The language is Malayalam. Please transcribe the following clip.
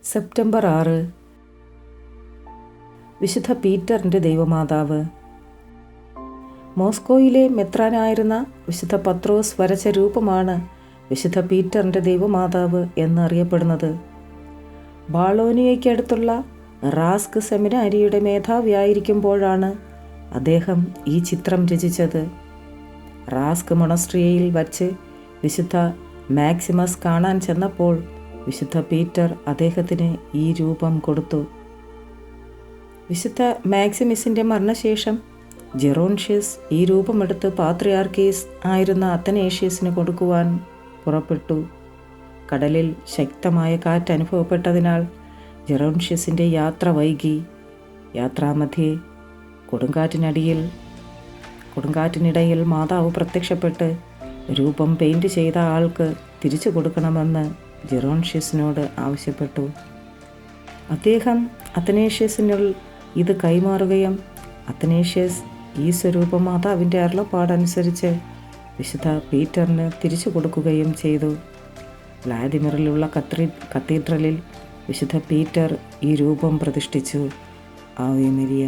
സെപ്റ്റംബർ 6 വിശുദ്ധ പീറ്ററിൻ്റെ ദൈവമാതാവ്. മോസ്കോയിലെ മെത്രാനായിരുന്ന വിശുദ്ധ പത്രോസ് വരച്ച രൂപമാണ് വിശുദ്ധ പീറ്ററിൻ്റെ ദൈവമാതാവ് എന്നറിയപ്പെടുന്നത്. ബാളോനിയയ്ക്കടുത്തുള്ള റാസ്ക് സെമിനാരിയുടെ മേധാവിയായിരിക്കുമ്പോഴാണ് അദ്ദേഹം ഈ ചിത്രം രചിച്ചത്. റാസ്ക് മൊണസ്ട്രിയയിൽ വച്ച് വിശുദ്ധ മാക്സിമസ് കാണാൻ ചെന്നപ്പോൾ വിശുദ്ധ പീറ്റർ അദ്ദേഹത്തിന് ഈ രൂപം കൊടുത്തു. വിശുദ്ധ മാക്സിമിസിൻ്റെ മരണശേഷം ജെറോൺഷ്യസ് ഈ രൂപമെടുത്ത് പാത്രിയാർക്കീസ് ആയിരുന്ന അത്തനേഷ്യസിന് കൊടുക്കുവാൻ പുറപ്പെട്ടു. കടലിൽ ശക്തമായ കാറ്റ് അനുഭവപ്പെട്ടതിനാൽ ജെറോൺഷ്യസിൻ്റെ യാത്ര വൈകി. യാത്രാമധ്യേ കൊടുങ്കാറ്റിനിടയിൽ മാതാവ് പ്രത്യക്ഷപ്പെട്ട് രൂപം പെയിൻറ് ചെയ്ത ആൾക്ക് തിരിച്ചു കൊടുക്കണമെന്ന് ജെറോൺഷ്യസിനോട് ആവശ്യപ്പെട്ടു. അദ്ദേഹം അത്തനേഷ്യസിന് ഇത് കൈമാറുകയും അത്തനേഷ്യസ് ഈ സ്വരൂപം മാതാവിൻ്റെ അരുളപ്പാടനുസരിച്ച് വിശുദ്ധ പീറ്ററിന് തിരിച്ചു കൊടുക്കുകയും ചെയ്തു. വ്ളാദിമിറിലുള്ള കത്തീഡ്രലിൽ വിശുദ്ധ പീറ്റർ ഈ രൂപം പ്രതിഷ്ഠിച്ചു. Ave Maria.